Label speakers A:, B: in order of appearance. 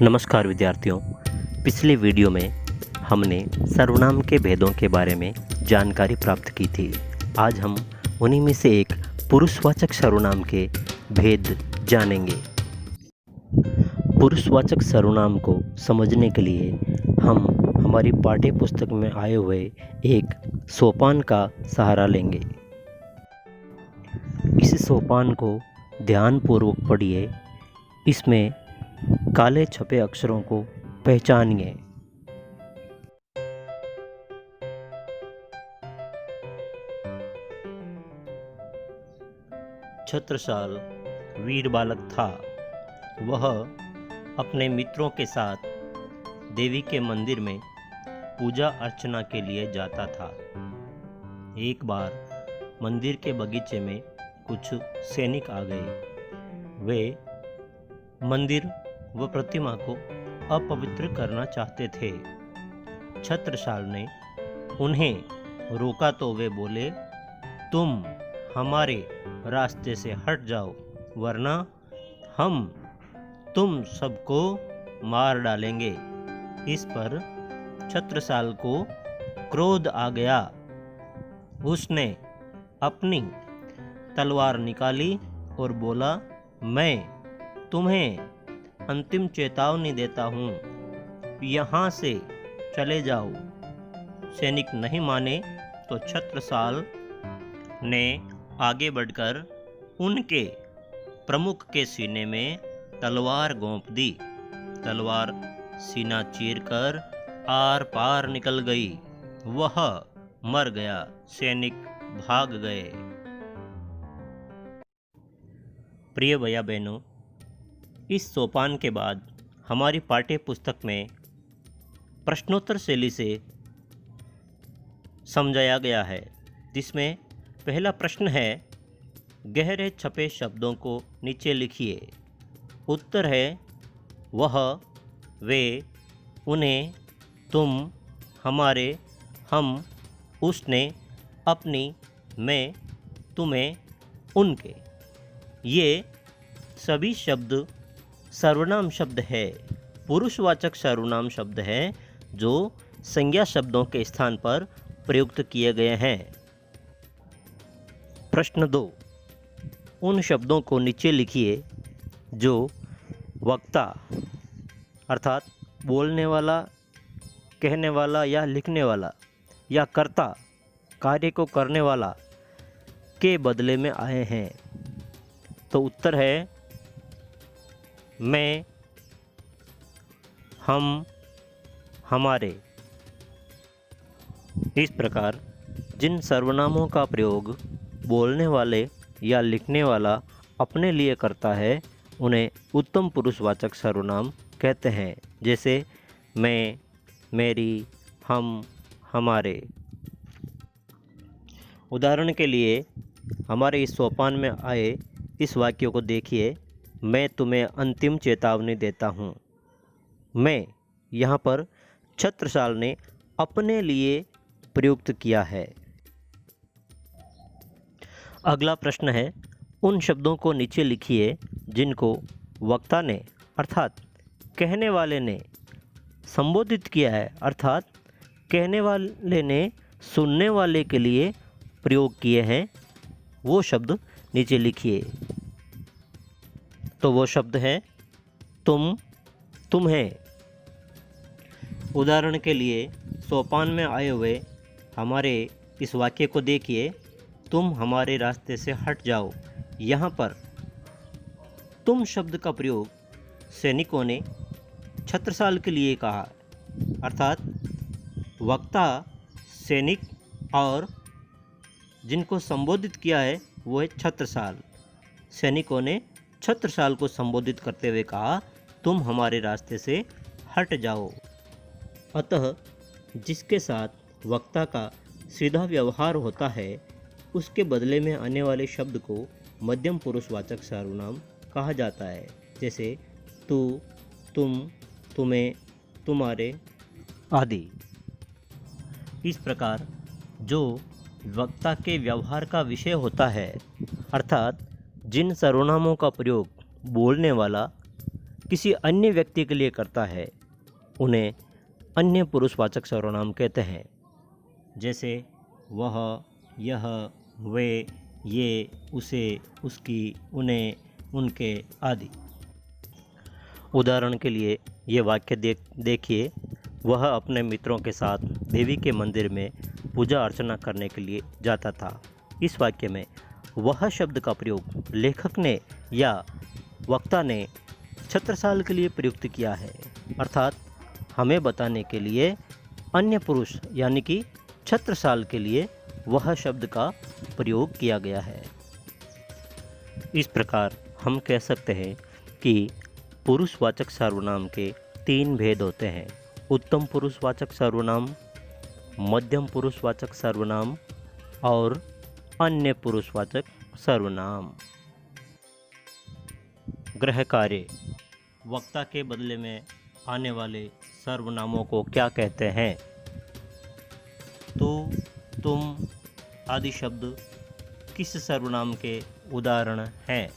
A: नमस्कार विद्यार्थियों। पिछले वीडियो में हमने सर्वनाम के भेदों के बारे में जानकारी प्राप्त की थी। आज हम उन्हीं में से एक पुरुषवाचक सर्वनाम के भेद जानेंगे। पुरुषवाचक सर्वनाम को समझने के लिए हम हमारी पाठ्य पुस्तक में आए हुए एक सोपान का सहारा लेंगे। इस सोपान को ध्यानपूर्वक पढ़िए। इसमें काले छपे अक्षरों को पहचानिए। छत्रसाल वीर बालक था। वह अपने मित्रों के साथ देवी के मंदिर में पूजा अर्चना के लिए जाता था। एक बार मंदिर के बगीचे में कुछ सैनिक आ गए। वे मंदिर व प्रतिमा को अपवित्र करना चाहते थे। छत्रसाल ने उन्हें रोका तो वे बोले, तुम हमारे रास्ते से हट जाओ, वरना हम तुम सबको मार डालेंगे। इस पर छत्रसाल को क्रोध आ गया। उसने अपनी तलवार निकाली और बोला, मैं तुम्हें अंतिम चेतावनी देता हूँ, यहाँ से चले जाओ। सैनिक नहीं माने तो छत्रसाल ने आगे बढ़कर उनके प्रमुख के सीने में तलवार घोंप दी। तलवार सीना चीरकर आर पार निकल गई। वह मर गया। सैनिक भाग गए। प्रिय भैया बहनों, इस सोपान के बाद हमारी पाठ्य पुस्तक में प्रश्नोत्तर शैली से समझाया गया है, जिसमें पहला प्रश्न है, गहरे छपे शब्दों को नीचे लिखिए। उत्तर है वह, वे, उन्हें, तुम, हमारे, हम, उसने, अपनी, मैं, तुम्हें, उनके। ये सभी शब्द सर्वनाम शब्द है, पुरुषवाचक सर्वनाम शब्द है जो संज्ञा शब्दों के स्थान पर प्रयुक्त किए गए हैं। प्रश्न 2, उन शब्दों को नीचे लिखिए जो वक्ता अर्थात बोलने वाला, कहने वाला या लिखने वाला या कर्ता, कार्य को करने वाला के बदले में आए हैं। तो उत्तर है मैं, हम, हमारे। इस प्रकार जिन सर्वनामों का प्रयोग बोलने वाले या लिखने वाला अपने लिए करता है उन्हें उत्तम पुरुषवाचक सर्वनाम कहते हैं, जैसे मैं, मेरी, हम, हमारे। उदाहरण के लिए हमारे इस सोपान में आए इस वाक्य को देखिए, मैं तुम्हें अंतिम चेतावनी देता हूँ। मैं यहाँ पर छत्रसाल ने अपने लिए प्रयुक्त किया है। अगला प्रश्न है, उन शब्दों को नीचे लिखिए जिनको वक्ता ने अर्थात कहने वाले ने संबोधित किया है, अर्थात कहने वाले ने सुनने वाले के लिए प्रयोग किए हैं। वो शब्द नीचे लिखिए। तो वो शब्द है तुम, तुम्हें। उदाहरण के लिए सोपान में आए हुए हमारे इस वाक्य को देखिए, तुम हमारे रास्ते से हट जाओ। यहाँ पर तुम शब्द का प्रयोग सैनिकों ने छत्रसाल के लिए कहा, अर्थात वक्ता सैनिक और जिनको संबोधित किया है वो है छत्रसाल। सैनिकों ने छत्रसाल को संबोधित करते हुए कहा, तुम हमारे रास्ते से हट जाओ। अतः जिसके साथ वक्ता का सीधा व्यवहार होता है उसके बदले में आने वाले शब्द को मध्यम पुरुषवाचक सर्वनाम कहा जाता है, जैसे तू, तुम, तुम्हें, तुम्हारे आदि। इस प्रकार जो वक्ता के व्यवहार का विषय होता है, अर्थात जिन सर्वनामों का प्रयोग बोलने वाला, किसी अन्य व्यक्ति के लिए करता है उन्हें अन्य पुरुषवाचक सर्वनाम कहते हैं, जैसे वह, यह, वे, ये, उसे, उसकी, उन्हें, उनके आदि। उदाहरण के लिए ये वाक्य देखिए, वह अपने मित्रों के साथ देवी के मंदिर में पूजा अर्चना करने के लिए जाता था। इस वाक्य में वह शब्द का प्रयोग लेखक ने या वक्ता ने छत्रसाल के लिए प्रयुक्त किया है, अर्थात हमें बताने के लिए अन्य पुरुष यानी कि छत्रसाल के लिए वह शब्द का प्रयोग किया गया है। इस प्रकार हम कह सकते हैं कि पुरुषवाचक सर्वनाम के 3 भेद होते हैं: उत्तम पुरुषवाचक सर्वनाम, मध्यम पुरुषवाचक सर्वनाम और अन्य पुरुषवाचक सर्वनाम। गृह कार्य: वक्ता के बदले में आने वाले सर्वनामों को क्या कहते हैं? तो, तुम आदि शब्द किस सर्वनाम के उदाहरण हैं?